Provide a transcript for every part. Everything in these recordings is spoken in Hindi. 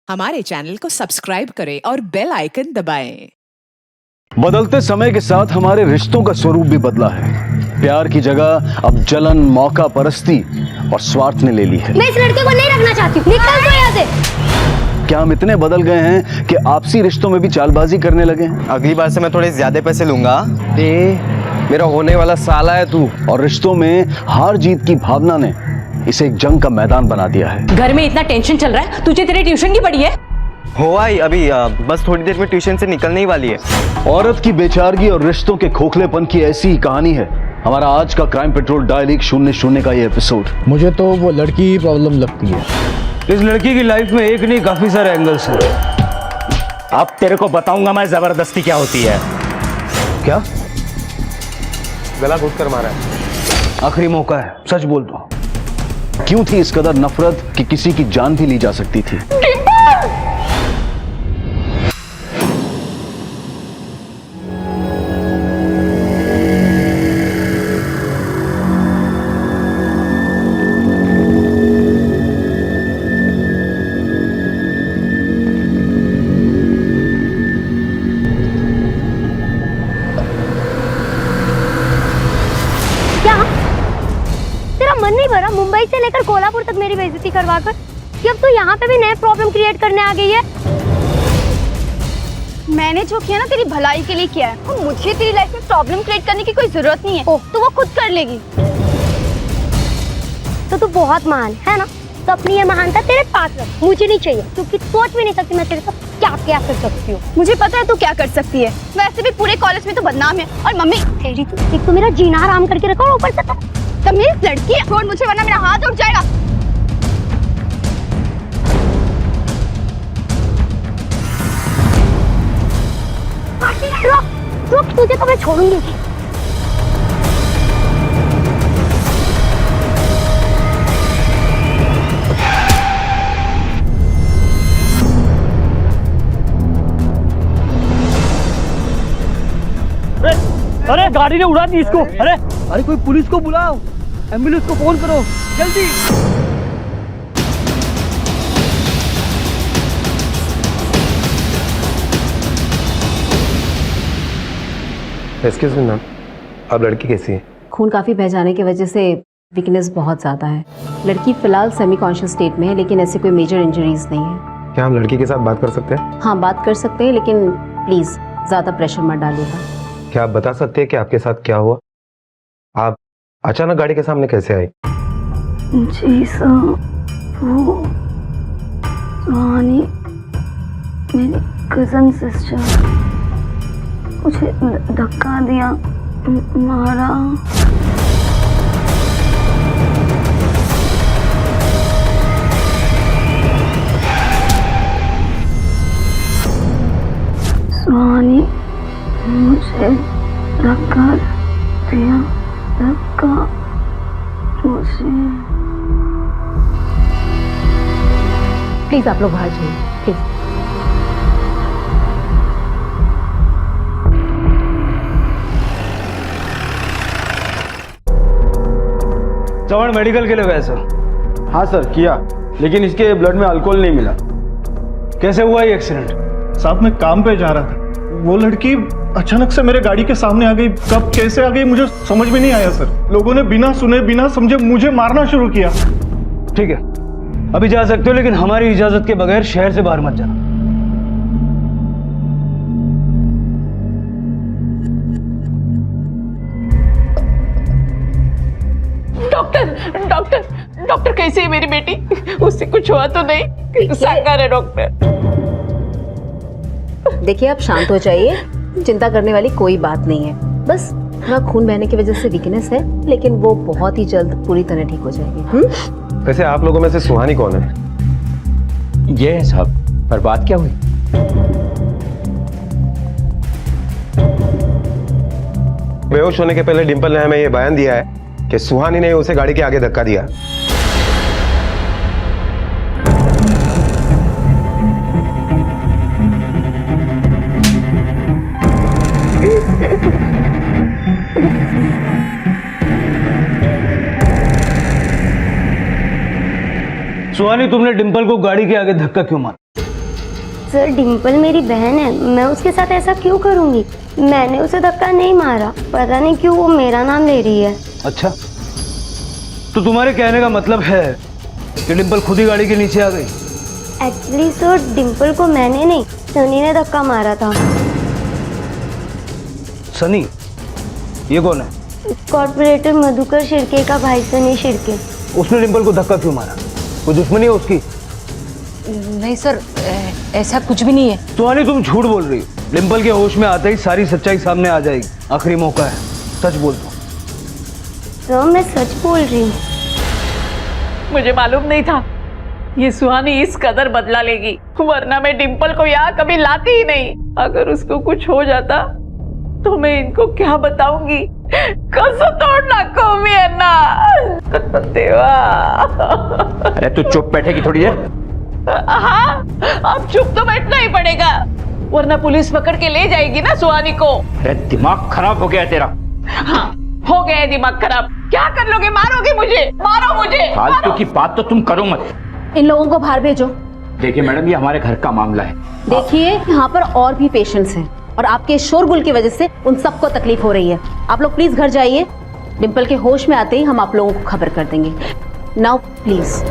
हमारे चैनल को सब्सक्राइब करें और बेल आइकन दबाएं। बदलते समय के साथ हमारे रिश्तों का स्वरूप भी बदला है। प्यार की जगह अब जलन, मौका परस्ती और स्वार्थ ने ले ली है। मैं इस लड़के को नहीं रखना चाहती हूँ। निकल तो यहाँ से। क्या हम इतने बदल गए हैं कि आपसी रिश्तों में भी चालबाजी करने लगे हैं? अगली बार से मैं थोड़े ज्यादा पैसे लूंगा। मेरा होने वाला साला है तू। और रिश्तों में हार जीत की भावना ने इसे एक जंग का मैदान बना दिया है। घर में इतना टेंशन चल रहा है, तुझे तेरे ट्यूशन की पड़ी है? हो आई अभी बस थोड़ी देर में ट्यूशन से निकलने ही वाली है। औरत की बेचारगी और रिश्तों के खोखलेपन की ऐसी ही कहानी है हमारा आज का क्राइम पेट्रोल डायल 100 का ये एपिसोड। मुझे तो वो लड़की ही प्रॉब्लम लगती है। इस लड़की की लाइफ में एक नहीं काफी सारे एंगल्स हैं। अब तेरे को बताऊंगा मैं जबरदस्ती क्या होती है। क्या? गला घोट कर मारा है। आखिरी मौका है, सच बोल दो। क्यों थी इस कदर नफरत कि किसी की जान भी ली जा सकती थी? क्या तेरा मन नहीं भरा मुंबई से लेकर कोल्हापुर तक मेरी बेइज्जती करवाकर कि अब तू यहाँ पे भी नए प्रॉब्लम क्रिएट करने आ गई है? मैंने जो किया ना तेरी भलाई के लिए किया है और मुझे तेरी लाइफ में प्रॉब्लम क्रिएट करने की कोई जरूरत नहीं है। ओह, तो वो खुद कर लेगी। तो तू बहुत महान है ना, तो अपनी ये महानता तेरे पास रख, मुझे नहीं चाहिए, क्योंकि सोच भी नहीं सकती मैं तेरे साथ क्या क्या कर सकती हूँ। मुझे पता है तू क्या कर सकती है। वैसे भी पूरे कॉलेज में तो बदनाम है। और मम्मी तेरी तो एक तो मेरा जीना हराम करके रखा और ऊपर से तमीज लड़की है। छोड़ मुझे वरना मेरा हाथ उठ जाएगा। रुक रुक, तुझे तो मैं छोड़ूंगी। अरे गाड़ी ने उड़ा दी इसको। अरे कोई पुलिस को बुलाओ, एम्बुलेंस को फोन करो जल्दी। एक्सक्यूज मी मैम, अब लड़की कैसी है? खून काफी बह जाने की वजह से वीकनेस बहुत ज्यादा है। लड़की फिलहाल सेमी कॉन्शियस स्टेट में है, लेकिन ऐसे कोई मेजर इंजरीज नहीं है। क्या हम लड़की के साथ बात कर सकते हैं? हाँ, बात कर सकते हैं, लेकिन प्लीज ज्यादा प्रेशर मत डालिएगा। क्या आप बता सकते हैं कि आपके साथ क्या हुआ? आप अचानक गाड़ी के सामने कैसे आई? जी सर, वो सुहानी मेरी कजन सिस्टर मुझे धक्का दिया, मारा। सुहानी मुझे धक्का दिया, धक्का मुझे। प्लीज आप लोग बाहर जाइए, प्लीज। चौहान मेडिकल के लिए गए सर? हाँ सर, किया, लेकिन इसके ब्लड में अल्कोहल नहीं मिला। कैसे हुआ ये एक्सीडेंट? साहब मैं काम पे जा रहा था, वो लड़की अचानक से मेरे गाड़ी के सामने आ गई। कब कैसे आ गई मुझे समझ में नहीं आया सर। लोगों ने बिना सुने बिना समझे मुझे मारना शुरू किया। ठीक है, अभी जा सकते हो, लेकिन हमारी इजाजत के बगैर शहर से बाहर मत जाना। डॉक्टर कैसी है मेरी बेटी? उससे कुछ हुआ तो नहीं? साकार है डॉक्टर। देखिए, आप शांत हो जाइए, चिंता करने वाली कोई बात नहीं है। बस थोड़ा खून बहने की वजह से वीकनेस है, लेकिन वो बहुत ही जल्द पूरी तरह ठीक हो जाएगी। वैसे आप लोगों में से सुहानी कौन है? ये है साहब, पर बात क्या हुई? बेहोश होने के पहले डिंपल ने हमें यह बयान दिया है कि सुहानी ने उसे गाड़ी के आगे धक्का दिया। सुहानी, तुमने डिंपल को गाड़ी के आगे धक्का क्यों मारा? सर डिम्पल मेरी बहन है, मैं उसके साथ ऐसा क्यों करूँगी? मैंने उसे धक्का नहीं मारा, पता नहीं क्यों वो मेरा नाम ले रही है। अच्छा, तो तुम्हारे कहने का मतलब है कि डिम्पल खुद ही गाड़ी के नीचे आ गई? एक्चुअली सर डिम्पल को मैंने नहीं, सनी ने धक्का मारा था। सनी? ये कौन है? कॉर्पोरेटर मधुकर शिर्के का भाई सनी शिर्के। उसने डिम्पल को धक्का क्यों मारा? कोई दुश्मनी है उसकी? नहीं सर, ऐसा कुछ भी नहीं है। सुहानी तुम झूठ बोल रही हो। डिम्पल के होश में आते ही सारी सच्चाई सामने आ जाएगी। आखिरी मौका है, सच बोल दो। सर मैं सच बोल रही हूँ। मुझे मालूम नहीं था ये सुहानी इस कदर बदला लेगी, वरना मैं डिम्पल को यहाँ कभी लाती ही नहीं। अगर उसको कुछ हो जाता तो मैं इनको क्या बताऊंगी? कसम तोड़ना को भी है ना देवा। अरे तू चुप बैठेगी थोड़ी देर? हाँ, अब चुप तो बैठना ही पड़ेगा, वरना पुलिस पकड़ के ले जाएगी ना सुहानी को। अरे दिमाग खराब हो गया है तेरा। हाँ, हो गया है दिमाग खराब। क्या कर लोगे? मारोगे मुझे? मारो मुझे। फालतू की बात तो तुम करो मत। इन लोगों को बाहर भेजो। देखिए मैडम, ये हमारे घर का मामला है। देखिए यहाँ पर और भी पेशेंट्स हैं और आपके शोरगुल की वजह से उन सबको तकलीफ हो रही है। आप लोग प्लीज घर जाइए। डिम्पल के होश में आते ही हम आप लोगों को खबर कर देंगे। Now please.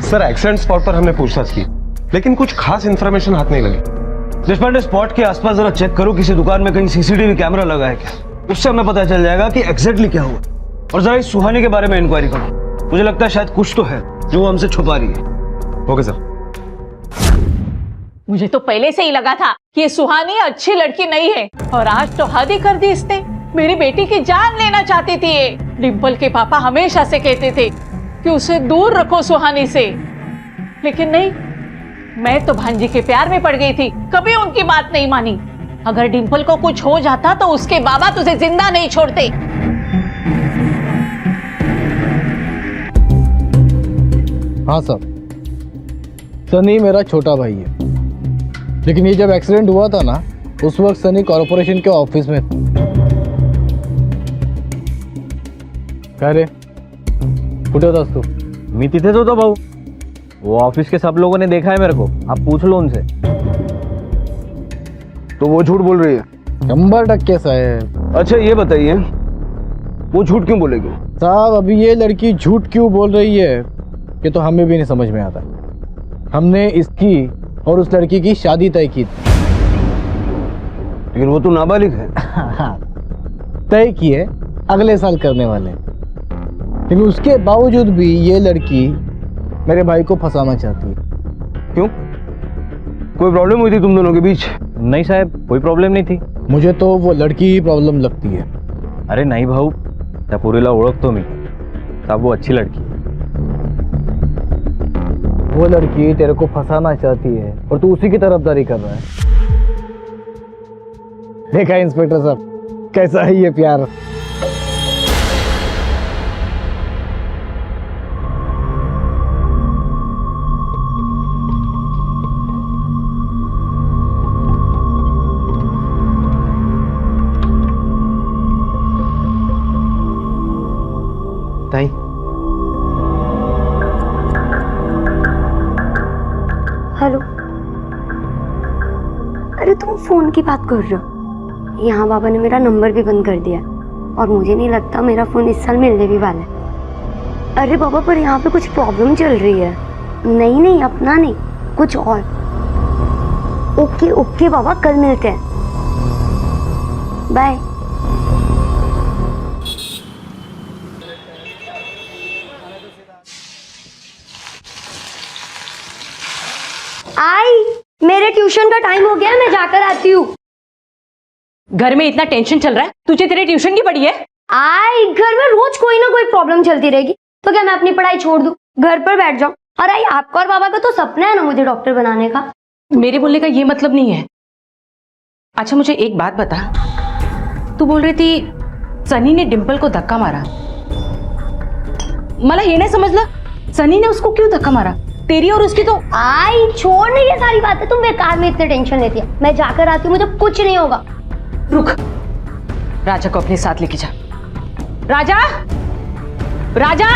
Sir accident spot पर हमने पूछताछ की, लेकिन कुछ खास इंफॉर्मेशन हाथ नहीं लगी। देशपांडे, स्पॉट के आसपास जरा चेक करो, किसी दुकान में कहीं सीसीटीवी कैमरा लगा है क्या? उससे हमें पता चल जाएगा कि एग्जैक्टली क्या हुआ। और जरा इस सुहानी के बारे में इंक्वायरी करो। मुझे लगता है शायद कुछ तो है जो वो हमसे छुपा रही है। Okay sir. मुझे तो पहले से ही लगा था कि ये सुहानी अच्छी लड़की नहीं है, और आज तो हद ही कर दी इसने। मेरी बेटी की जान लेना चाहती थी ये। डिम्पल के पापा हमेशा से कहते थे कि उसे दूर रखो सुहानी से, लेकिन नहीं, मैं तो भांजी के प्यार में पड़ गई थी, कभी उनकी बात नहीं मानी। अगर डिम्पल को कुछ हो जाता तो उसके बाबा तुझे जिंदा नहीं छोड़ते। हाँ सर, सनी मेरा छोटा भाई है, लेकिन ये जब एक्सीडेंट हुआ था ना, उस वक्त सनी कॉर्पोरेशन के ऑफिस में था। क्या रे, कुठे होतास तू? मी तिथेच होतो भाऊ, वो ऑफिस के सब लोगों ने देखा है मेरे को, आप पूछ लो उनसे। तो वो झूठ बोल रही है? 100% साहब। अच्छा ये बताइए, वो झूठ क्यों बोलेगी? साहब अभी ये लड़की झूठ क्यों बोल रही है ये तो हमें भी नहीं समझ में आता। हमने इसकी और उस लड़की की शादी तय की थी। लेकिन वो तो नाबालिग है। तय की है, अगले साल करने वाले, लेकिन उसके बावजूद भी ये लड़की मेरे भाई को फंसाना चाहती है। क्यों? कोई प्रॉब्लम हुई थी तुम दोनों के बीच? नहीं साहब, कोई प्रॉब्लेम नहीं थी। मुझे तो वो लड़की ही प्रॉब्लम लगती है। अरे नहीं भाऊ, त्या पोरीला ओळखतो मी, साहब वो अच्छी लड़की है। वो लड़की तेरे को फंसाना चाहती है और तू उसी की तरफदारी कर रहा है। देखा इंस्पेक्टर साहब, कैसा है ये प्यार। ताई, हेलो। अरे तुम फोन की बात कर रहे हो? यहाँ बाबा ने मेरा नंबर भी बंद कर दिया, और मुझे नहीं लगता मेरा फोन इस साल मिलने भी वाला है। अरे बाबा, पर यहाँ पे कुछ प्रॉब्लम चल रही है। नहीं नहीं, अपना नहीं, कुछ और। ओके ओके बाबा, कल मिलते हैं, बाय। आई, मेरे ट्यूशन का टाइम हो गया, मैं जाकर आती हूँ। घर में इतना टेंशन चल रहा है, तुझे तेरे ट्यूशन की पड़ी है? आई, घर में रोज कोई ना कोई प्रॉब्लम चलती रहेगी, तो क्या मैं अपनी पढ़ाई छोड़ दूं, घर पर बैठ जाऊं? और आई, आपका और बाबा का तो सपना है ना मुझे डॉक्टर बनाने का। मेरे बोलने का ये मतलब नहीं है। अच्छा मुझे एक बात बता, तू बोल रही थी सनी ने डिम्पल को धक्का मारा, मला ये नहीं समझला, सनी ने उसको क्यों धक्का मारा? तेरी और उसकी तो। आई छोड़ नहीं, ये सारी बातें तुम बेकार में इतने टेंशन लेती है। मैं जाकर आती हूँ, मुझे कुछ नहीं होगा। रुक, राजा को अपने साथ लेके जा। राजा, राजा,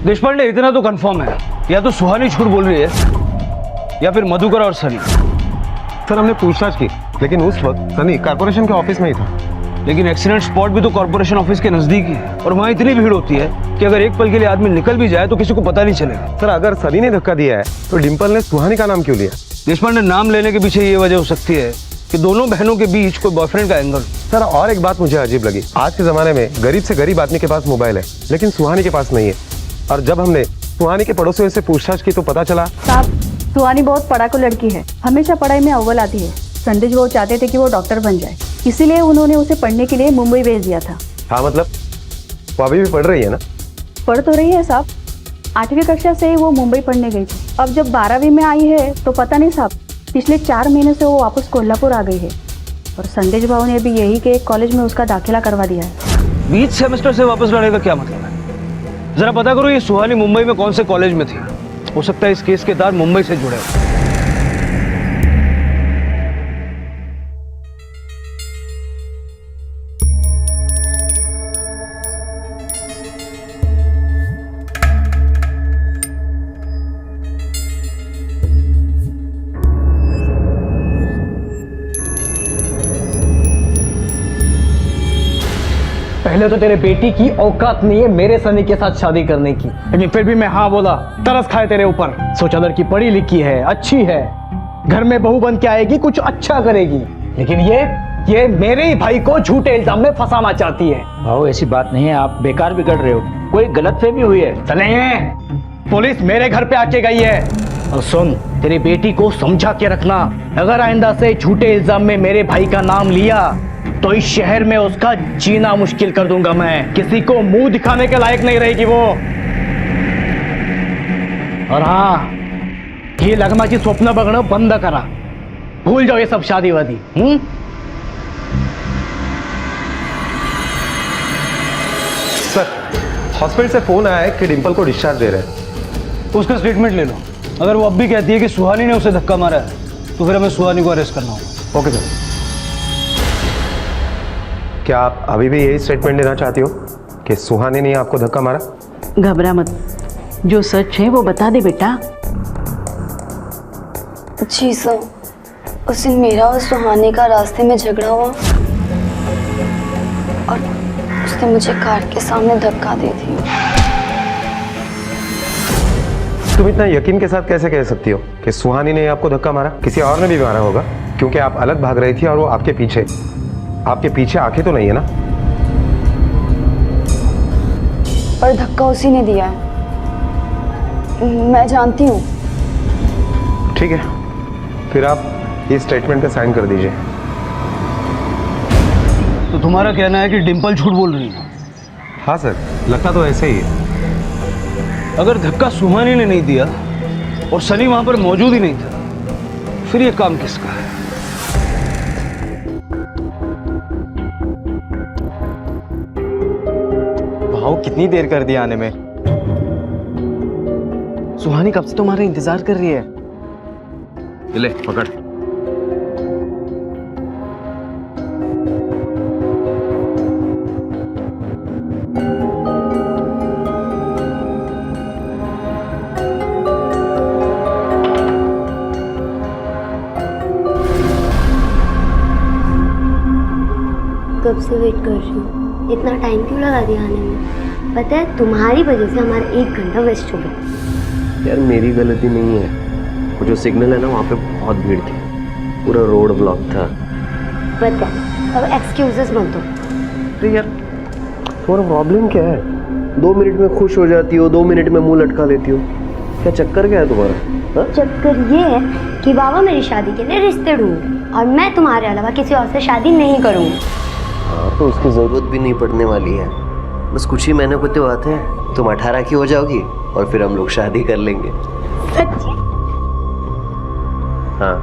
देशपांडे इतना तो कंफर्म है, या तो सुहानी झूठ बोल रही है या फिर मधुकर और सनी। सर हमने पूछताछ की, लेकिन उस वक्त सनी कारपोरेशन के ऑफिस में ही था। लेकिन एक्सीडेंट स्पॉट भी तो कॉर्पोरेशन ऑफिस के नजदीक ही है और वहां इतनी भीड़ होती है कि अगर एक पल के लिए आदमी निकल भी जाए तो किसी को पता नहीं चलेगा। सर अगर सनी ने धक्का दिया है तो डिंपल ने सुहानी का नाम क्यों लिया? देशपांडे, नाम लेने के पीछे ये वजह हो सकती है कि दोनों बहनों के बीच कोई बॉयफ्रेंड का एंगल। सर और एक बात मुझे अजीब लगी, आज के जमाने में गरीब से गरीब आदमी के पास मोबाइल है लेकिन सुहानी के पास नहीं है। और जब हमने सुहानी के पड़ोसियों से पूछताछ की तो पता चला। साहब, सुहानी बहुत पढ़ाकू लड़की है, हमेशा पढ़ाई में अव्वल आती है। संदेश वो चाहते थे कि वो डॉक्टर बन जाए, इसीलिए उन्होंने उसे पढ़ने के लिए मुंबई भेज दिया था। हाँ मतलब वो अभी भी पढ़ रही है ना? पढ़ तो रही है साहब, 8वीं कक्षा से ही वो मुंबई पढ़ने गई थी। अब जब 12वीं में आई है तो पता नहीं साहब, पिछले 4 महीने से वो वापस कोल्हापुर आ गई है और संदेश भाव ने भी यही के एक कॉलेज में उसका दाखिला करवा दिया है। बीच सेमेस्टर से वापस लाने का क्या मतलब है? जरा पता करो ये सुहानी मुंबई में कौन से कॉलेज में थी। हो सकता है इस केस के तार मुंबई से जुड़े हो। पहले तो तेरे बेटी की औकात नहीं है मेरे सनी के साथ शादी करने की, लेकिन फिर भी मैं हाँ बोला। तरस खाए तेरे ऊपर। सोचा लड़की पढ़ी लिखी है, अच्छी है, घर में बहू बन के आएगी, कुछ अच्छा करेगी, लेकिन ये मेरे ही भाई को झूठे इल्जाम में फंसाना चाहती है। भाव ऐसी बात नहीं है, आप बेकार बिगड़ रहे हो, कोई गलतफहमी हुई है। चले पुलिस मेरे घर पे आके गई है। और सुन, तेरी बेटी को समझा के रखना, अगर आइंदा से झूठे इल्जाम में मेरे भाई का नाम लिया तो इस शहर में उसका जीना मुश्किल कर दूंगा मैं। किसी को मुंह दिखाने के लायक नहीं रहेगी वो। और हाँ, ये लग्नाची स्वप्न बघणं बंद करा, भूल जाओ ये सब शादी वादी। सर हॉस्पिटल से फोन आया है कि डिंपल को डिस्चार्ज दे रहे हैं। उसका स्टेटमेंट ले लो। अगर वो अब भी कहती है कि सुहानी ने उसे धक्का मारा है तो फिर हमें सुहानी को अरेस्ट करना होगा। Okay sir. क्या आप अभी भी यही स्टेटमेंट देना चाहती हो कि सुहानी ने आपको धक्का मारा? घबरा मत, जो सच है वो बता दे बेटा। जी सर, उस दिन मेरा और सुहानी का रास्ते में झगड़ा हुआ और उसने मुझे कार के सामने धक्का दे दिया। तुम इतना यकीन के साथ कैसे कह सकती हो कि सुहानी ने आपको धक्का मारा? किसी और ने भी मारा होगा, क्योंकि आप अलग भाग रही थी और वो आपके पीछे आंखें तो नहीं है ना? पर धक्का उसी ने दिया है, मैं जानती हूँ। ठीक है, फिर आप इस स्टेटमेंट पे साइन कर दीजिए। तो तुम्हारा कहना है कि डिंपल झूठ बोल रही है? हाँ सर, लगता तो ऐसे ही है। अगर धक्का सुहानी ने नहीं दिया और सनी वहां पर मौजूद ही नहीं था, फिर ये काम किसका है? भाव कितनी देर कर दिया आने में? सुहानी कब से तुम्हारा इंतजार कर रही है। ले पकड़। कब से वेट कर रही हूँ, इतना टाइम क्यों लगा दिया आने में? पता है तुम्हारी वजह से हमारा 1 घंटा वेस्ट हो गया। यार मेरी गलती नहीं है, वो जो सिग्नल है ना वहाँ पे बहुत भीड़ थी, पूरा रोड ब्लॉक था। पता है, अब एक्सक्यूजेस मत दो। अरे यार तुम्हारा प्रॉब्लम क्या है? 2 मिनट में खुश हो जाती हो, 2 मिनट में मुंह लटका लेती हो, क्या चक्कर क्या है तुम्हारा? चक्कर ये है कि बाबा मेरी शादी के लिए रिश्ते ढूंढ और मैं तुम्हारे अलावा किसी और से शादी नहीं करूँगी। हाँ तो उसकी जरूरत भी नहीं पड़ने वाली है, बस कुछ ही महीने को तो आते हैं, तुम 18 की हो जाओगी और फिर हम लोग शादी कर लेंगे। सच्ची? हाँ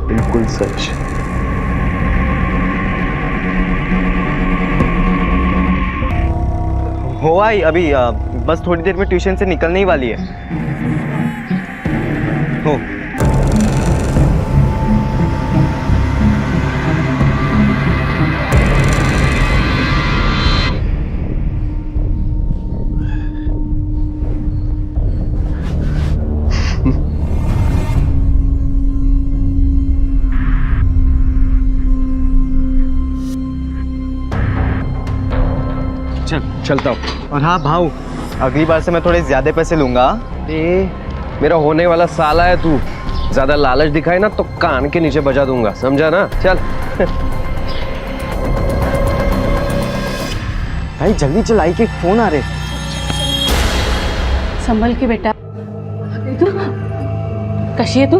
बिल्कुल सच। हो आई अभी बस थोड़ी देर में ट्यूशन से निकलने ही वाली है। हो चल चलता हूँ। और हाँ भाऊ, अगली बार से मैं थोड़े ज्यादा पैसे लूंगा। मेरा होने वाला साला है तू, ज्यादा लालच दिखाए ना तो कान के नीचे बजा दूंगा, समझा ना? चल भाई जल्दी चल, आई के फोन आ रहे। संभल के बेटा। तू कशी है तू?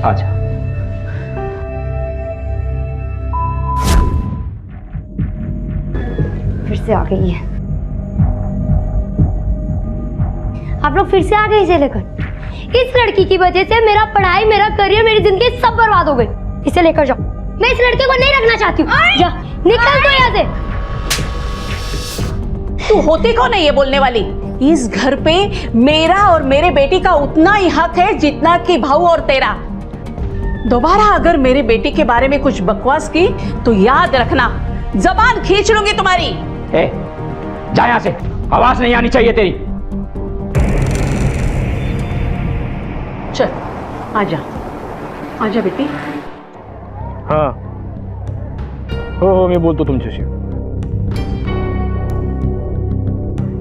आजा। फिर से आ गई है। आप लोग फिर से आ गए इसे लेकर। इस लड़की की वजह से मेरा पढ़ाई, मेरा करियर, मेरी जिंदगी सब बर्बाद हो गई। इसे लेकर जाओ। मैं इस लड़के को नहीं रखना चाहती हूँ। जा निकल तो यहाँ से। तू होती कौन है ये बोलने वाली? इस घर पे मेरा और मेरे बेटी का उतना ही हक है जितना कि भाऊ और तेरा। दोबारा अगर मेरे बेटी के बारे में कुछ बकवास की तो याद रखना, जबान खींच लूंगी तुम्हारी। ए, जा यहाँ से, आवाज नहीं आनी चाहिए तेरी। चल आजा, आजा बेटी। हाँ हो मी बोलतो तुमच्याशी।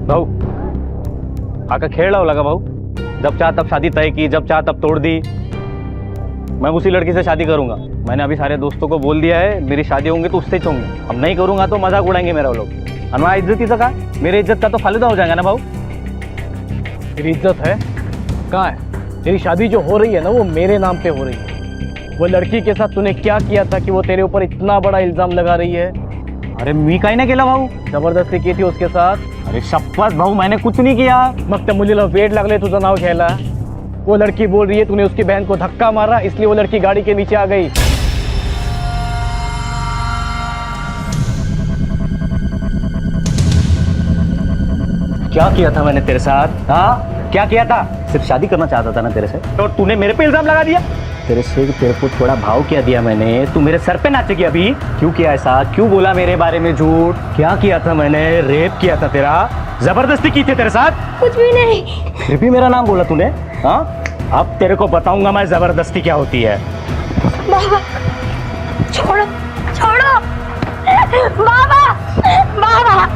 भाऊ हा का खेळ लावला का भाऊ? जब चाह तब शादी तय की, जब चाह तब तोड़ दी। मैं उसी लड़की से शादी करूंगा। मैंने अभी सारे दोस्तों को बोल दिया है, मेरी शादी होंगी तो उससे होंगी। अब नहीं करूंगा तो मजाक उड़ाएंगे मेरा वो लोग। अनवा इज्जतीचं का? मेरी इज्जत का तो फालूदा हो जाएगा ना भाऊ। तेरी इज्जत है कहाँ है? तेरी शादी जो हो रही है ना वो मेरे नाम पे हो रही है। वो लड़की के साथ तूने क्या किया था कि वो तेरे ऊपर इतना बड़ा इल्जाम लगा रही है? अरे मी काही नाही केला भाऊ, जबरदस्ती की थी उसके साथ। अरे शपथ भाऊ मैंने कुछ नहीं किया। मग त्या मुलीला वेड लागले तुझं नाव घ्यायला। वो लड़की बोल रही है तूने उसकी बहन को धक्का मारा इसलिए वो लड़की गाड़ी के नीचे आ गई। क्या किया था मैंने तेरे साथ? हाँ क्या किया था? सिर्फ शादी करना चाहता था ना तेरे से, तो तूने मेरे पे इल्जाम लगा दिया। तेरे को थोड़ा भाव क्या दिया मैंने? तू मेरे सर पे नाचेगी अभी? क्यों किया ऐसा? क्यों बोला मेरे बारे में झूठ? क्या किया था मैंने? रेप किया था तेरा? जबरदस्ती की थी तेरे साथ? कुछ भी नहीं। फिर भी मेरा नाम बोला तूने? हाँ अब तेरे को बताऊंगा मैं जबरदस्ती क्या होती है। बाबा छोड़ो, छोड़ो। बाबा बाबा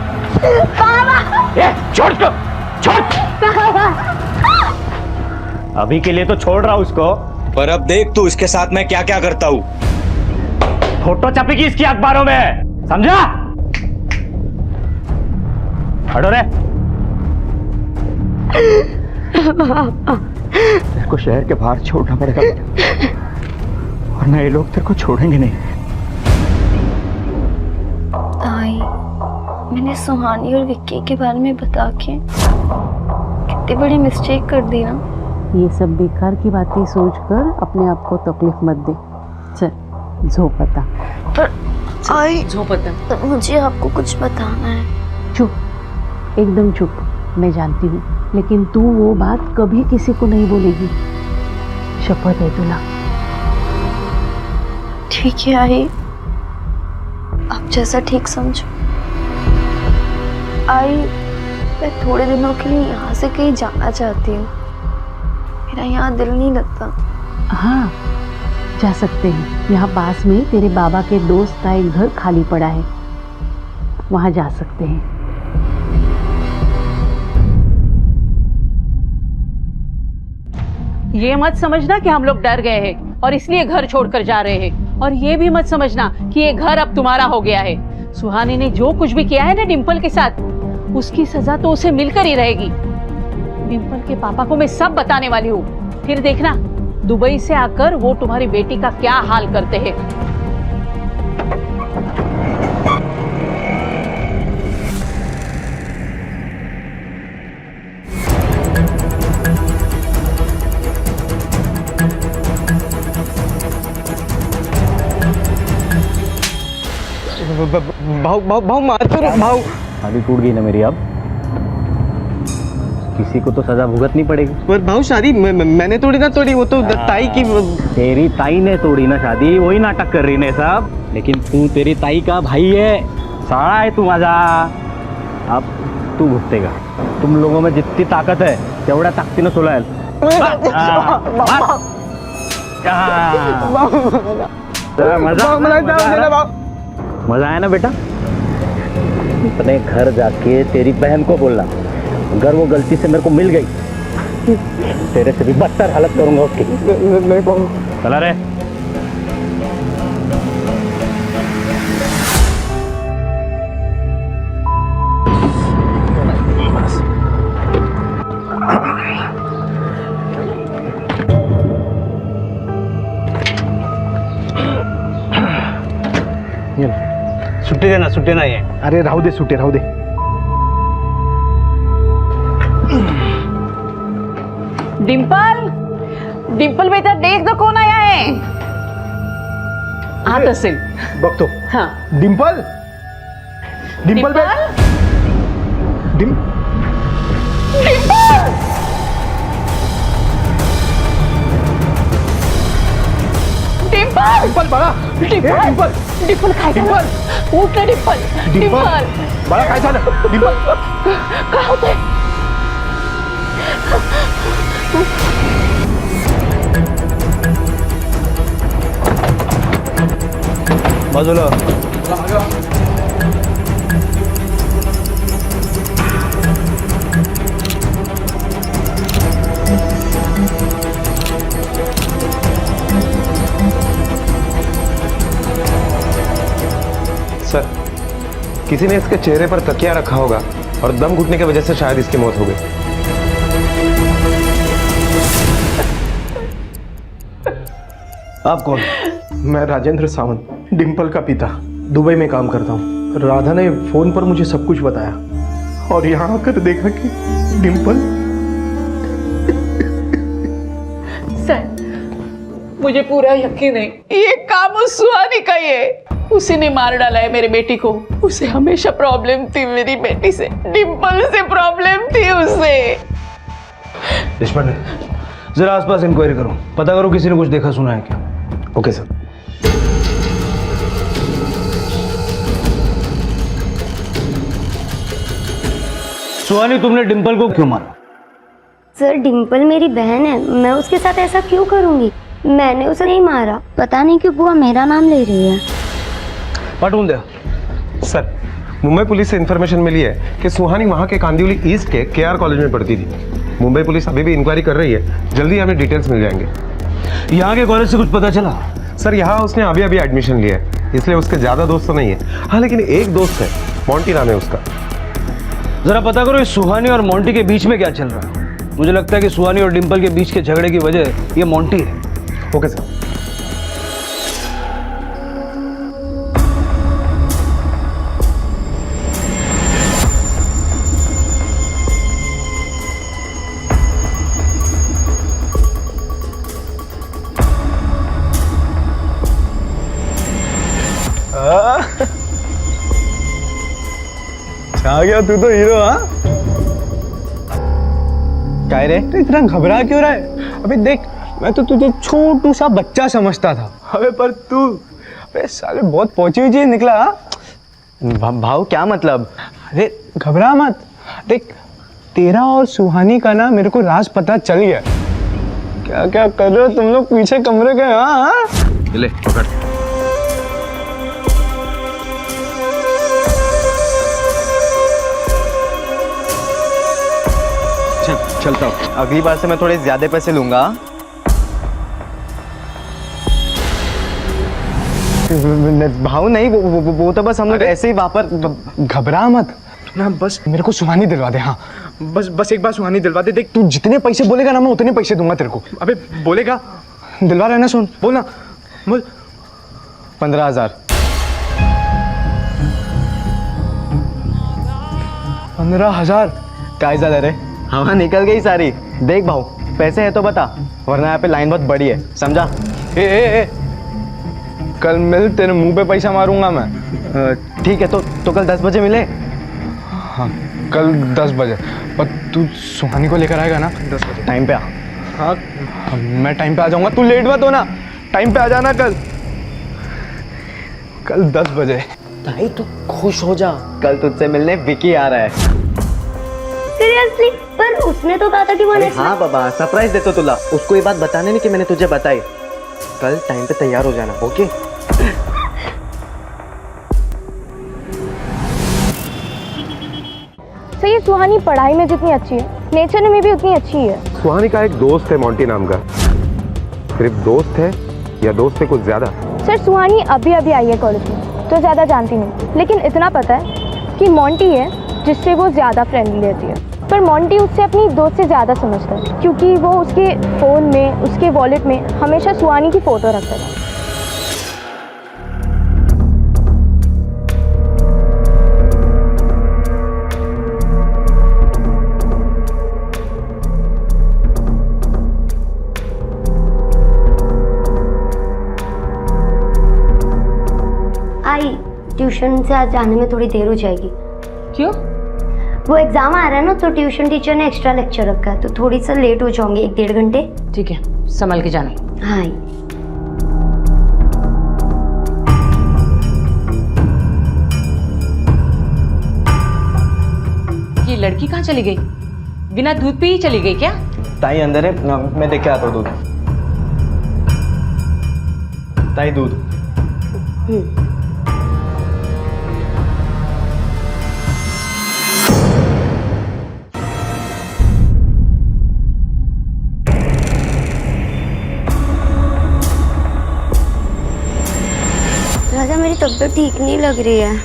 बाबा। ए, छोड़ दो, छोड़। अभी के लिए तो छोड़ रहा हूं उसको, पर अब देख तू इसके साथ मैं क्या क्या करता हूँ। फोटो छपेगी इसकी अखबारों में, समझा? हटो रे। तेरे को शहर के बाहर छोड़ना पड़ेगा वरना ये लोग तेरे को छोड़ेंगे नहीं। ताई, मैंने सुहानी और विक्की के बारे में बता के कितनी बड़ी मिस्टेक कर दी ना। ये सब बेकार की बातें सोचकर अपने आप को तकलीफ मत दे। चल झोपता। पर आई झोपता। मुझे आपको कुछ बताना है। चुप, एकदम चुप। मैं जानती हूँ लेकिन तू वो बात कभी किसी को नहीं बोलेगी, शपथ है तुला। ठीक है आई, आप जैसा ठीक समझो। आई मैं थोड़े दिनों के लिए यहाँ से कहीं जाना चाहती हूँ। मेरा यहाँ दिल नहीं लगता। हाँ जा सकते हैं, यहाँ पास में तेरे बाबा के दोस्त का एक घर खाली पड़ा है, वहाँ जा सकते हैं। ये मत समझना कि हम लोग डर गए हैं और इसलिए घर छोड़कर जा रहे हैं, और ये भी मत समझना कि ये घर अब तुम्हारा हो गया है। सुहानी ने जो कुछ भी किया है ना डिम्पल के साथ, उसकी सजा तो उसे मिलकर ही रहेगी। डिम्पल के पापा को मैं सब बताने वाली हूँ, फिर देखना दुबई से आकर वो तुम्हारी बेटी का क्या हाल करते हैं। भाऊ मार करो भाऊ। शादी टूट गई ना मेरी, अब किसी को तो सजा भुगतनी पड़ेगी। पर भाऊ शादी मैंने तोड़ी ना तोड़ी, वो तो ताई की। तेरी ताई ने तोड़ी ना शादी, वही नाटक कर रही ने सब। लेकिन तू तेरी ताई का भाई है, साला है तू माझा। अब तू भुगतेगा। तुम लोगों में जितनी ताकत है तेवढ्या ताकदीनं सोलायल। मजा आया ना बेटा? अपने घर जाके तेरी बहन को बोलना, अगर वो गलती से मेरे को मिल गई तेरे से भी बदतर हालत करूंगा उसकी। नहीं पाऊंगा। चला रे। सुट्टी देना ये। अरे राहू दे सुट्टी, राहू दे। डिंपल, डिंपल बेटा देख तो कोण आया आहे? आत असेल. बघतो. हाँ. डिंपल, डिंपल बे. डिंपल, डिंपल, डिंपल बाळा. डिंपल, डिंपल, डिंपल काय झालं? उठ ना डिंपल. डिंपल बाळा काय झालं? डिंपल काय होतंय? बाजूला. सर, किसी ने इसके चेहरे पर तकिया रखा होगा और दम घुटने की वजह से शायद इसकी मौत हो गई। आप कौन? मैं राजेंद्र सावंत, डिंपल का पिता, दुबई में काम करता हूँ। राधा ने फोन पर मुझे सब कुछ बताया और यहाँ आकर देखा कि डिंपल। सर, मुझे पूरा यकीन है ये काम उस सुहानी का ही है। उसी ने मार डाला है मेरी बेटी को। उसे हमेशा प्रॉब्लम थी मेरी बेटी से, डिंपल से प्रॉब्लम थी उसे। देशपांडे, जरा आसपास इंक्वायरी करो, पता करो किसी ने कुछ देखा सुना है क्या। Okay sir. सुहानी, तुमने डिंपल को क्यों मारा? सर, डिंपल मेरी बहन है, मैं उसके साथ ऐसा क्यों करूंगी? मैंने उसे नहीं मारा। पता नहीं क्यों बुआ मेरा नाम ले रही है। पाठवून द्या. सर, मुंबई पुलिस से इंफॉर्मेशन मिली है कि सुहानी वहाँ के कांदिवली ईस्ट के केआर कॉलेज में पढ़ती थी। मुंबई पुलिस अभी भी इंक्वायरी कर रही है, जल्दी हमें डिटेल्स मिल जाएंगे। यहाँ के कॉलेज से कुछ पता चला? सर, यहाँ उसने अभी अभी एडमिशन लिया है, इसलिए उसके ज़्यादा दोस्त तो नहीं है। हाँ, लेकिन एक दोस्त है, मोंटी नाम है उसका। जरा पता करो इस सुहानी और मोंटी के बीच में क्या चल रहा है। मुझे लगता है कि सुहानी और डिंपल के बीच के झगड़े की वजह ये मोंटी है। Okay sir. आ गया तू तो हीरो। हाँ, क्या रे तू इतना घबरा क्यों रहा है? अबे देख, मैं तो तुझे छोटू सा बच्चा समझता था। अबे पर तू, अबे साले बहुत पहुंची हुई चीज निकला। भाव क्या मतलब? अरे घबरा मत, देख तेरा और सुहानी का ना मेरे को राज पता चल गया। क्या क्या कर रहे हो तुम लोग पीछे कमरे के? हाँ, ले पकड़। चलता हूँ। अगली बार से मैं थोड़े ज्यादा पैसे लूंगा। भाव नहीं, वो तो बस हम लोग ऐसे ही वापर। घबरा मत ना, बस मेरे को सुहानी दिलवा दे। हाँ, बस एक बार सुहानी दिलवा दे। देख तू जितने पैसे बोलेगा ना मैं उतने पैसे दूंगा तेरे को। अबे बोलेगा, दिलवा रहा ना? सुन, बोल ना, बोल। 15,000। 15,000 काय झालं रे? हवा निकल गई सारी। देख भाऊ, पैसे है तो बता, वरना यहाँ पे लाइन बहुत बड़ी है, समझा? ए, कल मिल, तेरे मुंह पे पैसा मारूंगा मैं। ठीक है, तो कल 10 बजे मिले। हाँ, कल 10 बजे। पर तू सुहानी को लेकर आएगा ना? 10 बजे टाइम पे आ। हाँ, मैं टाइम पे आ जाऊंगा, तू लेट मत होना। टाइम पे आ जाना कल 10 बजे। भाई तू खुश हो जा, कल तुझसे मिलने विकी आ रहा है। सीरियसली? पर उसने तो कहा था कि वो हाँ बाबा, सरप्राइज देता तुला। उसको ये बात बताने नहीं कि मैंने तुझे बताई। कल टाइम पे तैयार हो जाना, ओके? सुहानी पढ़ाई में जितनी अच्छी है नेचर में भी उतनी अच्छी है। सुहानी का एक दोस्त है मोंटी नाम का। सिर्फ दोस्त है या दोस्त से कुछ ज्यादा? सर सुहानी अभी अभी आई है कॉलेज में तो ज़्यादा जानती नहीं, लेकिन इतना पता है कि मोंटी है जिससे वो ज़्यादा फ्रेंडली रहती है, पर मोंटी उससे अपनी दोस्त से ज़्यादा समझता है क्योंकि वो उसके फ़ोन में, उसके वॉलेट में हमेशा सुहानी की फ़ोटो रखता था। आई ट्यूशन से आज जाने में थोड़ी देर हो जाएगी। क्यों? वो एग्जाम आ रहा है ना तो ट्यूशन टीचर ने एक्स्ट्रा लेक्चर रखा है तो थोड़ी सा लेट हो जाऊंगी, 1-1.5 घंटे। ठीक है, संभल के जाना। हाँ। ये लड़की कहाँ चली गई? बिना दूध पी ही चली गई क्या? ताई अंदर है, मैं देख के आता हूँ दूध। ताई दूध। राजा मेरी तबीयत ठीक नहीं लग रही है।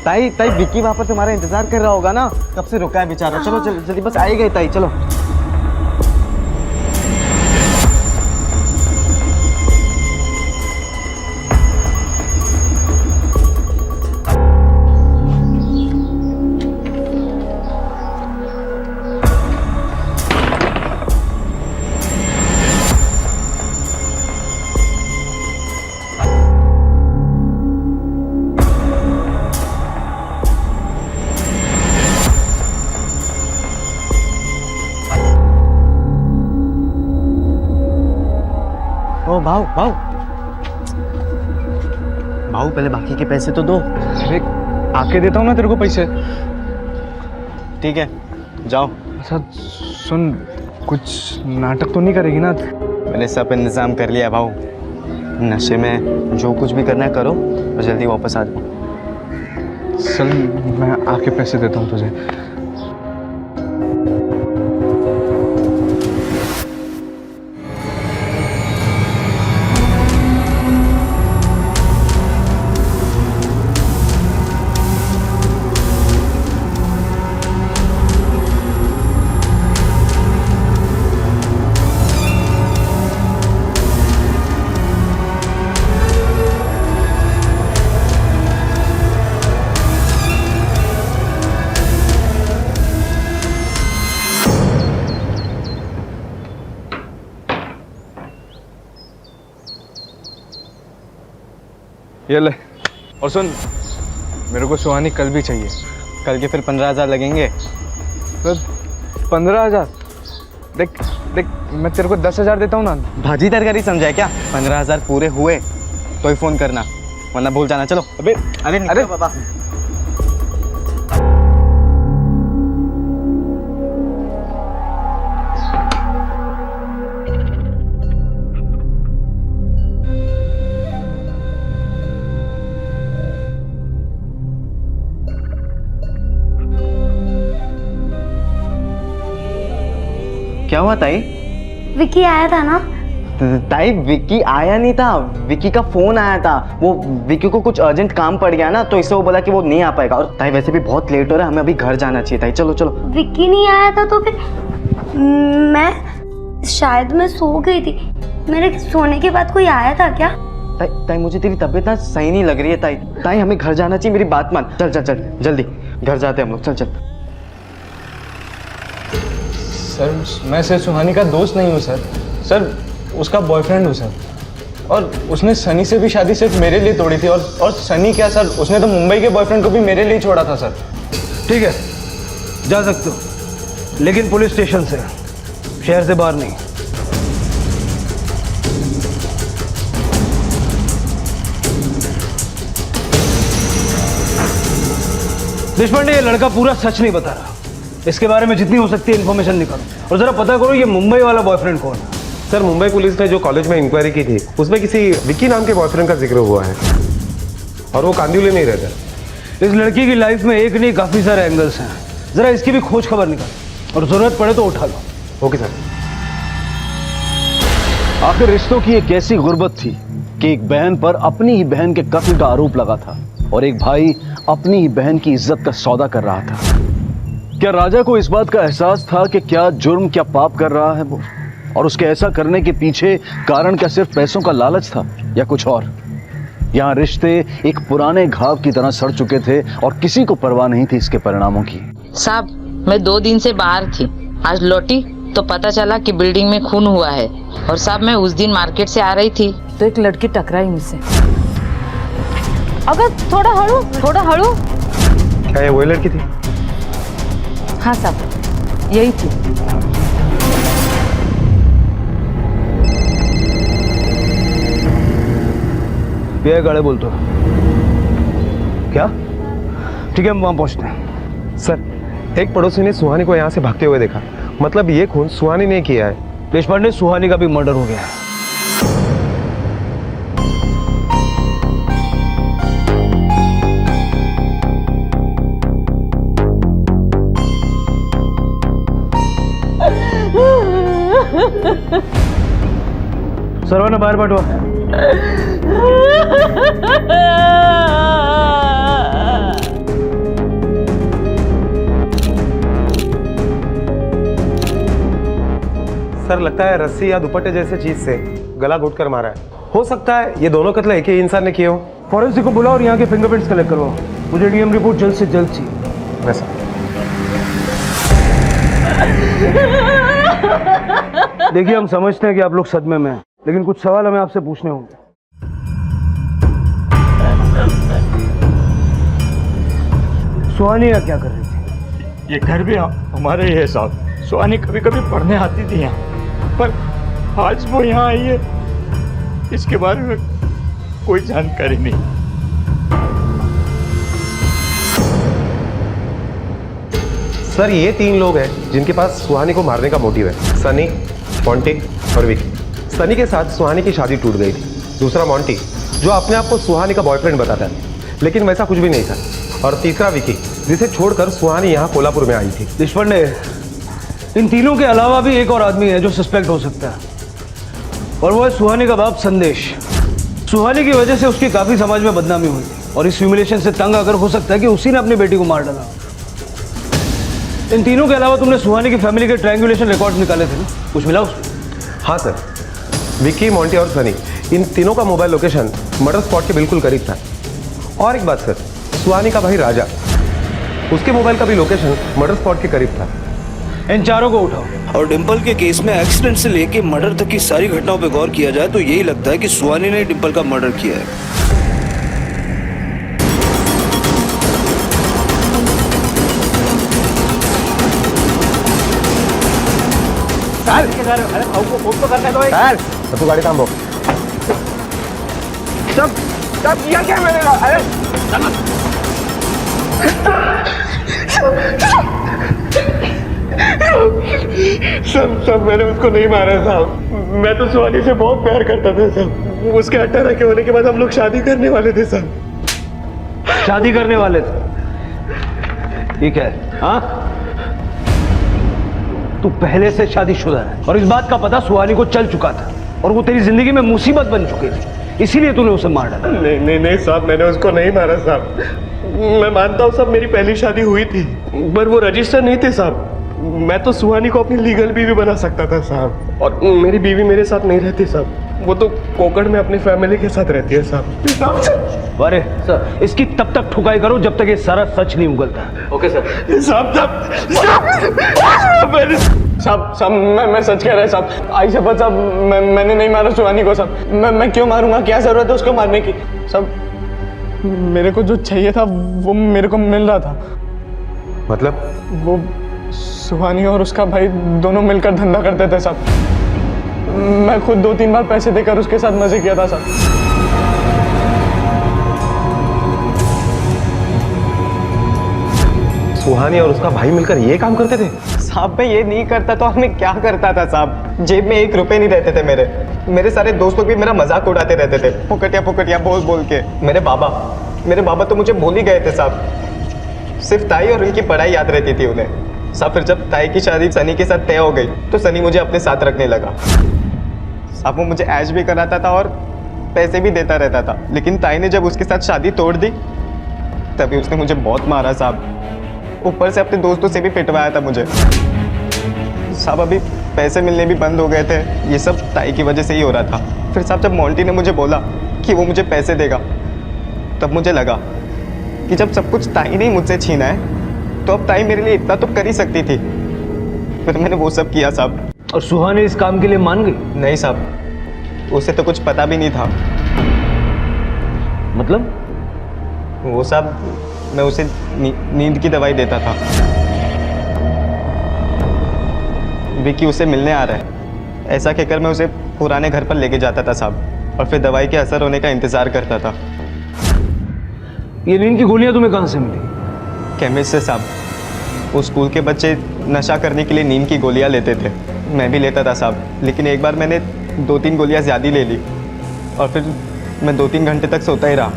ताई ताई विक्की वहाँ पर तुम्हारा इंतजार कर रहा होगा ना, कब से रुका है बेचारा। चलो चलो जल्दी, बस आई गई ताई, चलो। ओ भाऊ भाऊ भाऊ, पहले बाकी के पैसे तो दो। अरे आके देता हूँ ना तेरे को पैसे। ठीक है, जाओ। अच्छा सुन, कुछ नाटक तो नहीं करेगी ना? मैंने सब इंतजाम कर लिया भाऊ। नशे में जो कुछ भी करना है करो और जल्दी वापस आ जाओ। चल मैं आके पैसे देता हूँ तुझे। ये ले। और सुन, मेरे को सुहानी कल भी चाहिए। कल के फिर 15,000 लगेंगे। 15,000? देख देख, मैं तेरे को 10,000 देता हूँ ना। भाजी तरकारी समझा है क्या? 15,000 पूरे हुए तो ही फोन करना, वरना भूल जाना। चलो। अबे अरे अरे बाबा। क्या हुआ ताई? विक्की आया था ना? ताई विक्की आया नहीं था, विक्की का फोन आया था। वो विक्की को कुछ अर्जेंट काम पड़ गया ना, तो इससे वो बोला कि वो नहीं आ पाएगा। और ताई वैसे भी बहुत लेट हो रहा है, हमें अभी घर जाना चाहिए। ताई चलो चलो। विक्की नहीं आया था तो फिर मैं सो गई थी। मेरे सोने के बाद कोई आया था क्या? ताई मुझे तेरी तबीयत ना सही नहीं लग रही है ताई। ताई हमें घर जाना चाहिए, मेरी बात मान। चल चल चल जल्दी घर जाते हैं हम लोग। चल चल। सर मैं सर सुहानी का दोस्त नहीं हूँ सर। सर उसका बॉयफ्रेंड हूँ सर। और उसने सनी से भी शादी सिर्फ मेरे लिए तोड़ी थी। और सनी क्या सर, उसने तो मुंबई के बॉयफ्रेंड को भी मेरे लिए छोड़ा था सर। ठीक है, जा सकते हो, लेकिन पुलिस स्टेशन से, शहर से बाहर नहीं। देशपांडे, ये लड़का पूरा सच नहीं बता रहा। इसके बारे में जितनी हो सकती है इन्फॉर्मेशन निकालो और जरा पता करो ये मुंबई वाला बॉयफ्रेंड कौन है। सर मुंबई पुलिस ने जो कॉलेज में इंक्वायरी की थी उसमें किसी विक्की नाम के बॉयफ्रेंड का जिक्र हुआ है और वो कांदिवली नहीं रहता। इस लड़की की लाइफ में एक नहीं काफी सारे एंगल्स हैं, जरा इसकी भी खोज खबर निकाल और जरूरत पड़े तो उठा लो। Okay sir. आखिर रिश्तों की एक ऐसी गुर्बत थी कि एक बहन पर अपनी ही बहन के कत्ल का आरोप लगा था और एक भाई अपनी ही बहन की इज्जत का सौदा कर रहा था। क्या राजा को इस बात का एहसास था कि क्या जुर्म क्या पाप कर रहा है वो, और उसके ऐसा करने के पीछे कारण क्या सिर्फ पैसों का लालच था या कुछ और? यहाँ रिश्ते एक पुराने घाव की तरह सड़ चुके थे और किसी को परवाह नहीं थी इसके परिणामों की। साहब, मैं 2 दिन से बाहर थी, आज लौटी तो पता चला कि बिल्डिंग में खून हुआ है। और साहब, मैं उस दिन मार्केट से आ रही थी तो एक लड़की टकराई मुझसे। अगर थोड़ा हड़ू। क्या ये वही लड़की थी? हाँ साहब, यही थी। ये गाड़े बोल तो क्या? ठीक है, हम वहां पहुंचते हैं। सर, एक पड़ोसी ने सुहानी को यहाँ से भागते हुए देखा। मतलब ये खून सुहानी ने किया है। देशपांडे, सुहानी का भी मर्डर हो गया है। सर्वांना बाहेर पाठवा। सर, लगता है रस्सी या दुपट्टे जैसे चीज से गला घोटकर मारा है। हो सकता है ये दोनों कत्ल एक ही इंसान ने किए हो। फॉरेंसिक को बुलाओ और यहाँ के फिंगरप्रिंट्स कलेक्ट करवाओ। मुझे डीएम रिपोर्ट जल्द से जल्द चाहिए। वैसा देखिए, हम समझते हैं कि आप लोग सदमे में हैं, लेकिन कुछ सवाल हमें आपसे पूछने होंगे। सुहानी क्या कर रही थी? ये घर भी हमारे ही है साहब। सुहानी कभी कभी पढ़ने आती थी यहाँ, पर आज वो यहाँ आई है, इसके बारे में कोई जानकारी नहीं। सर, ये 3 लोग हैं जिनके पास सुहानी को मारने का मोटिव है। सनी, मोंटी और विकी। सनी के साथ सुहानी की शादी टूट गई थी। दूसरा मोंटी, जो अपने आप को सुहानी का बॉयफ्रेंड बताता है, लेकिन वैसा कुछ भी नहीं था। और तीसरा विकी, जिसे छोड़कर सुहानी यहाँ कोल्हापुर में आई थी। देशपांडे, इन तीनों के अलावा भी एक और आदमी है जो सस्पेक्ट हो सकता है, और वो है सुहानी का बाप संदेश। सुहानी की वजह से उसकी काफी समाज में बदनामी हुई और इस ह्यूमिलेशन से तंग आकर हो सकता है कि उसी ने अपनी बेटी को मार डाला। इन तीनों के अलावा तुमने सुहानी की फैमिली के ट्रायंगुलेशन रिकॉर्ड्स निकाले थे ना, कुछ मिला उसमें? हाँ सर, विकी, मोंटी और सनी, इन तीनों का मोबाइल लोकेशन मर्डर स्पॉट के बिल्कुल करीब था। और एक बात सर, सुहानी का भाई राजा, उसके मोबाइल का भी लोकेशन मर्डर स्पॉट के करीब था। इन चारों को उठाओ। और डिंपल के केस में एक्सीडेंट से लेके मर्डर तक की सारी घटनाओं पर गौर किया जाए तो यही लगता है कि सुहानी ने डिंपल का मर्डर किया है। तू गाड़ी थांबव। क्या मैंने सब मैंने उसको नहीं मारा साहब। मैं तो सुहानी से बहुत प्यार करता था साहब। उसके 18 के होने के बाद हम लोग शादी करने वाले थे साहब। शादी करने वाले थे, ठीक है। हाँ, तू पहले से शादीशुदा है और इस बात का पता सुहानी को चल चुका था और वो तेरी जिंदगी में मुसीबत बन चुकी थी, इसीलिए तूने उसे मार डाला। नहीं साहब, मैंने उसको नहीं मारा साहब। मैं मानता हूँ साहब, मेरी पहली शादी हुई थी, पर वो रजिस्टर नहीं थे साहब। मैं तो सुहानी को अपनी लीगल बीवी बना सकता था साहब, और मेरी बीवी मेरे साथ नहीं रहती साहब। वो तो कोकड़ में अपनी फैमिली के साथ रहती है साहब। अरे सर, इसकी तब तक ठुकाई करो जब तक ये सारा सच नहीं उगलता। Okay sir. साहब मैं सच कह रहा है साहब। आई शपथ साहब, मैंने नहीं मारा सुहानी को साहब। मैं क्यों मारूंगा? क्या जरूरत है उसको मारने की साहब? मेरे को जो चाहिए था वो मेरे को मिल रहा था। मतलब? वो सुहानी और उसका भाई दोनों मिलकर धंधा करते थे साहब। मैं खुद 2-3 बार पैसे देकर उसके साथ मजे किया था साहब। सुहानी और उसका भाई मिलकर ये काम करते थे? साहब, मैं ये नहीं करता तो मैं क्या करता था साहब? जेब में 1 रुपए नहीं रहते थे मेरे सारे दोस्त लोग भी मेरा मजाक उड़ाते रहते थे, फुकटिया बोल बोल के। मेरे बाबा तो मुझे भूल ही गए थे साहब। सिर्फ ताई और उनकी पढ़ाई याद रहती थी उन्हें। साहब फिर जब ताई की शादी सनी के साथ तय हो गई तो सनी मुझे अपने साथ रखने लगा। साहब वो मुझे ऐश भी कराता था और पैसे भी देता रहता था, लेकिन ताई ने जब उसके साथ शादी तोड़ दी तभी उसने मुझे बहुत मारा साहब। ऊपर से अपने दोस्तों से भी पिटवाया था मुझे। साहब अभी पैसे मिलने भी बंद हो गए थे, ये सब ताई की वजह से ही हो रहा था। फिर साहब जब मोंटी ने मुझे बोला कि वो मुझे पैसे देगा तब मुझे लगा कि जब सब कुछ ताई ने ही मुझसे छीना है तो अब ताई मेरे लिए इतना तो कर ही सकती थी। फिर मैंने वो सब किया साहब। और सुहानी इस काम के लिए मान गई? नहीं साहब, उसे तो कुछ पता भी नहीं था। मतलब? वो साहब मैं उसे नींद की दवाई देता था। विकी उसे मिलने आ रहा है ऐसा कहकर मैं उसे पुराने घर पर लेके जाता था साहब, और फिर दवाई के असर होने का इंतजार करता था। ये नींद की गोलियां तुम्हें कहां से मिली? केमिस्ट से साहब। उस स्कूल के बच्चे नशा करने के लिए नींद की गोलियां लेते थे, मैं भी लेता था साहब, लेकिन एक बार मैंने 2-3 गोलियां ज़्यादा ले ली और फिर मैं 2-3 घंटे तक सोता ही रहा।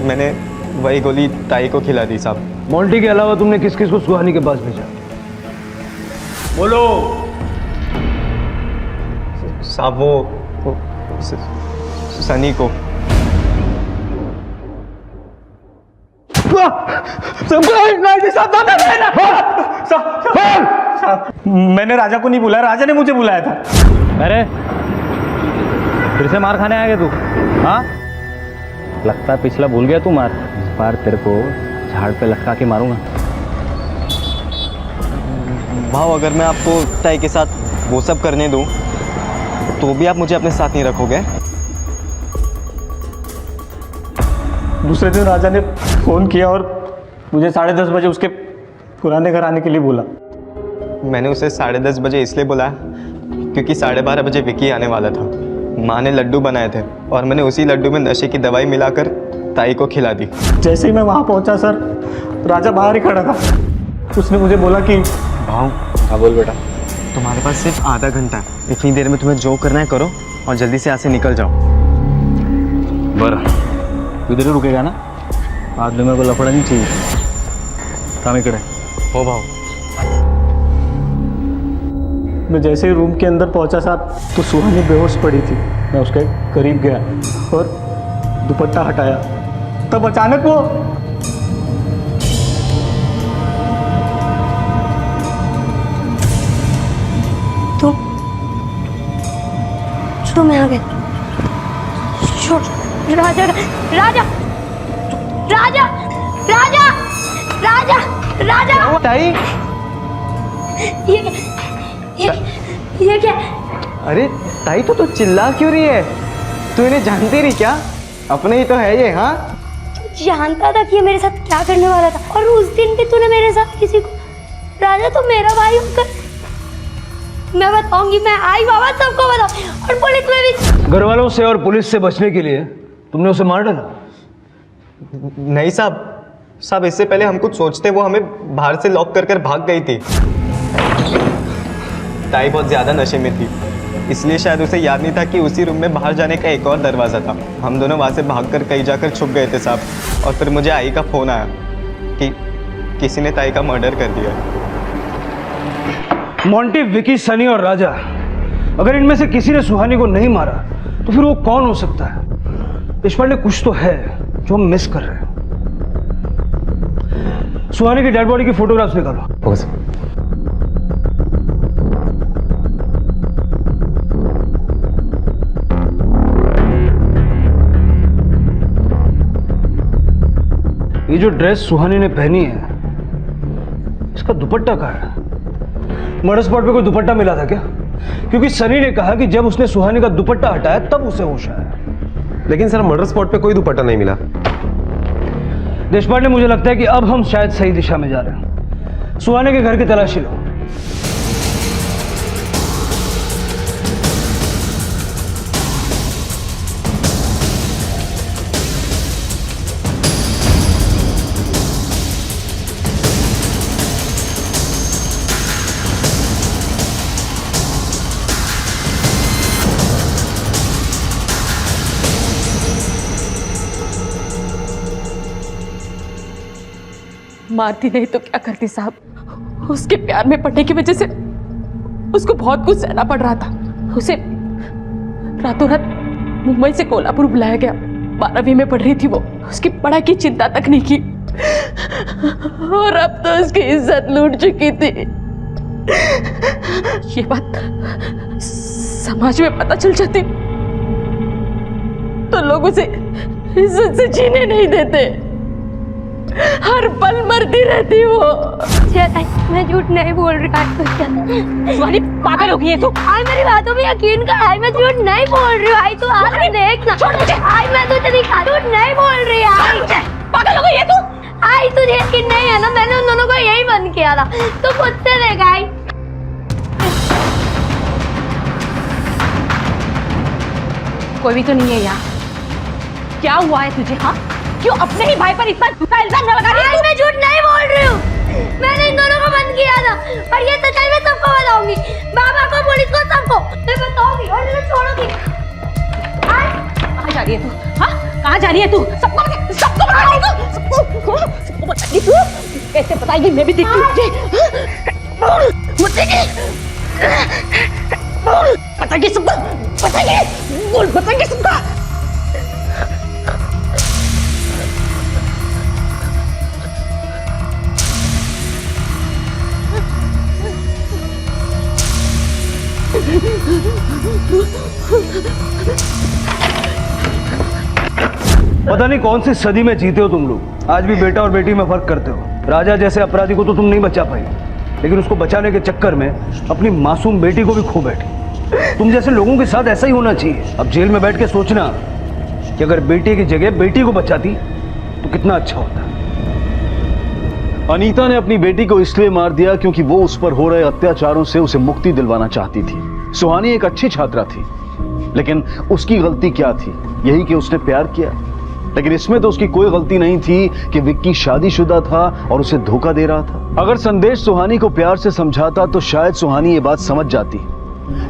मैंने वही गोली ताई को खिला दी साहब। मोंटी के अलावा तुमने किस किस को सुहानी के पास भेजा? बोलो। साहब वो सनी को। मैंने राजा को नहीं बुलाया, राजा ने मुझे बुलाया था। अरे फिर से मार खाने आएगा तू? हाँ, लगता है पिछला भूल गया तू मार। इस बार तेरे को झाड़ पे लटका के मारूंगा। भाव अगर मैं आपको ताई के साथ वो सब करने दूं तो भी आप मुझे अपने साथ नहीं रखोगे? दूसरे दिन राजा ने फ़ोन किया और मुझे 10:30 बजे उसके पुराने घर आने के लिए बोला। मैंने उसे 10:30 बजे इसलिए बुलाया क्योंकि 12:30 बजे विकी आने वाला था। माँ ने लड्डू बनाए थे और मैंने उसी लड्डू में नशे की दवाई मिलाकर ताई को खिला दी। जैसे ही मैं वहाँ पहुँचा सर, राजा बाहर ही खड़ा था। उसने मुझे बोला कि भाव। हाँ बोल बेटा। तुम्हारे पास सिर्फ आधा घंटा है, इतनी देर में तुम्हें जो करना है करो और जल्दी से यहाँ से निकल जाओ। बरं, इधर रुकेगा ना? आज मेरे को लफड़ा नहीं चाहिए। काम इकडे हो भाव। मैं जैसे ही रूम के अंदर पहुंचा साहब तो सुहानी बेहोश पड़ी थी। मैं उसके करीब गया और दुपट्टा हटाया, तब अचानक वो तो मैं आ गई। राजा राजा राजा राजा राजा राजा ताई, ये क्या? अरे ताई तो चिल्ला क्यों रही है? तू इन्हें जानती रही क्या? अपने ही तो है ये। हाँ, जानता था कि ये मेरे साथ क्या करने वाला था, और उस दिन भी तूने मेरे साथ किसी को। राजा तो मेरा भाई होकर, मैं बताऊंगी, मैं आई बाबा सबको बताऊं, और पुलिस में भी। घर वालों से और पुलिस से बचने के लिए तुमने उसे मार डाला? नहीं साहब, इससे पहले हम कुछ सोचते वो हमें बाहर से लॉक कर भाग गई थी। ताई बहुत ज़्यादा नशे में थी, इसलिए शायद उसे याद नहीं था कि उसी रूम में बाहर जाने का एक और दरवाज़ा था। हम दोनों वहाँ से भागकर कहीं जाकर छुप गए थे साहब, और फिर मुझे आई का फ़ोन आया कि किसी ने ताई का मर्डर कर दिया। मोंटी, विकी, सनी और राजा, अगर इनमें से किसी ने सुहानी को नहीं मारा तो फिर वो कौन हो सकता है? देशपांडे, कुछ तो है जो हम मिस कर रहे हैं। सुहानी की डेड बॉडी की फोटोग्राफ्स निकालो। Okay sir. ये जो ड्रेस सुहानी ने पहनी है, इसका दुपट्टा कहाँ है? मर्डर स्पॉट पे कोई दुपट्टा मिला था क्या? क्योंकि सनी ने कहा कि जब उसने सुहानी का दुपट्टा हटाया तब उसे होश आया। लेकिन सर मर्डर स्पॉट पे कोई दुपट्टा नहीं मिला। देशपांडे, मुझे लगता है कि अब हम शायद सही दिशा में जा रहे हैं। सुहानी के घर की तलाशी लो। मारती नहीं तो क्या करती साहब। उसके प्यार में पड़ने की वजह से उसको बहुत कुछ सहना पड़ रहा था। उसे रातों रात मुंबई से कोल्हापुर बुलाया गया। 12वीं में पढ़ रही थी वो, उसकी पढ़ाई की चिंता तक नहीं की और अब तो उसकी इज्जत लूट चुकी थी। ये बात समाज में पता चल जाती तो लोग उसे इज्जत से जीने नहीं देते। हर पल मरती रहती वो। मैं झूठ नहीं बोल रही। सुहानी पागल हो गई है तू। आई मेरी बातों में यकीन कर। आई मैं झूठ नहीं बोल रही हूँ। आई तू आके देख ना। छोड़ मुझे। आई मैं तुझे दिखा झूठ नहीं बोल रही। आई पागल हो गई है तू। आई तुझे यकीन नहीं है ना, मैंने उन दोनों को यही बंद किया था। तू खुद से देख। आई कोई भी तो नहीं है यहाँ। क्या हुआ है तुझे? हाँ, क्यों अपने ही भाई पर इतना झूठा इल्जाम न लगा रही है? मैं झूठ नहीं बोल रही हूँ। मैंने इन दोनों को बंद किया था और ये सच्चाई मैं सबको बताऊंगी। बाबा को, पुलिस को, सबको मैं बताऊंगी और मैं छोड़ूंगी। कहाँ जा रही है तू? हाँ, कहाँ जा रही है तू? सबको बताएगी तू? सबको बताएगी तू? कैसे बताएगी? मैं भी देखती हूँ तुझे। बताएगी सबको। बताएगी। बोल, बताएगी सबको। पता नहीं कौन सी सदी में जीते हो तुम लोग। आज भी बेटा और बेटी में फर्क करते हो। राजा जैसे अपराधी को तो तुम नहीं बचा पाई, लेकिन उसको बचाने के चक्कर में अपनी मासूम बेटी को भी खो बैठी। तुम जैसे लोगों के साथ ऐसा ही होना चाहिए। अब जेल में बैठ के सोचना कि अगर बेटे की जगह बेटी को बचाती तो कितना अच्छा होता। अनीता ने अपनी बेटी को इसलिए मार दिया क्योंकि वो उस पर हो रहे अत्याचारों से उसे मुक्ति दिलवाना चाहती थी। सुहानी एक अच्छी छात्रा थी, लेकिन उसकी गलती क्या थी? यही कि उसने प्यार किया। लेकिन इसमें तो उसकी कोई गलती नहीं थी कि विक्की शादीशुदा था और उसे धोखा दे रहा था। अगर संदेश सुहानी को प्यार से समझाता तो शायद सुहानी ये बात समझ जाती,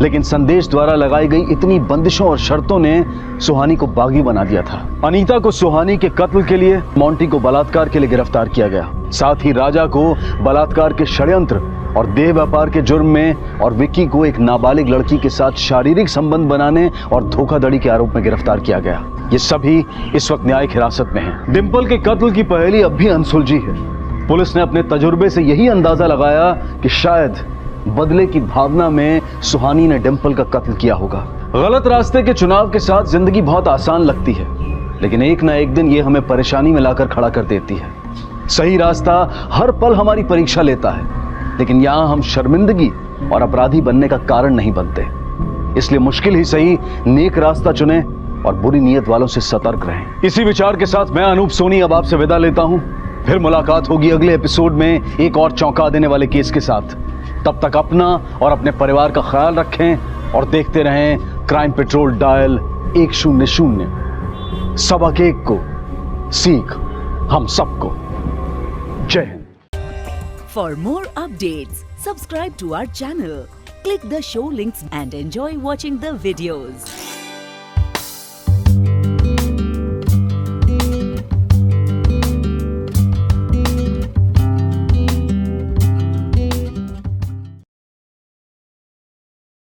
लेकिन संदेश द्वारा लगाई गई इतनी बंदिशों और शर्तों ने सुहानी को बागी बना दिया था। अनीता को सुहानी के कत्ल के लिए, मोंटी को बलात्कार के लिए गिरफ्तार किया गया। साथ ही राजा को बलात्कार के षड्यंत्र और देह व्यापार के जुर्म में और विक्की को एक नाबालिग लड़की के साथ शारीरिक संबंध बनाने और धोखाधड़ी के आरोप में गिरफ्तार किया गया। ये सभी इस वक्त न्यायिक हिरासत में हैं। डिंपल के कत्ल की पहेली अब भी अनसुलझी है। पुलिस ने अपने तजुर्बे से यही अंदाजा लगाया कि शायद बदले की भावना में सुहानी ने डिंपल का कत्ल किया होगा। गलत रास्ते के चुनाव के साथ जिंदगी बहुत आसान लगती है, लेकिन एक ना एक दिन ये हमें परेशानी में लाकर खड़ा कर देती है। सही रास्ता हर पल हमारी परीक्षा लेता है, लेकिन यहाँ हम शर्मिंदगी और अपराधी बनने का कारण नहीं बनते। इसलिए मुश्किल ही सही नेक रास्ता चुनें और बुरी नीयत वालों से सतर्क रहें। इसी विचार के साथ मैं अनूप सोनी अब आपसे विदा लेता हूं। फिर मुलाकात होगी अगले एपिसोड में एक और चौंका देने वाले केस के साथ। तब तक अपना और अपने परिवार का ख्याल रखें और देखते रहें क्राइम पेट्रोल डायल 100। सबक एक को, सीख हम सबको। जय Hind. For more updates, subscribe to our channel, click the show links and enjoy watching the videos.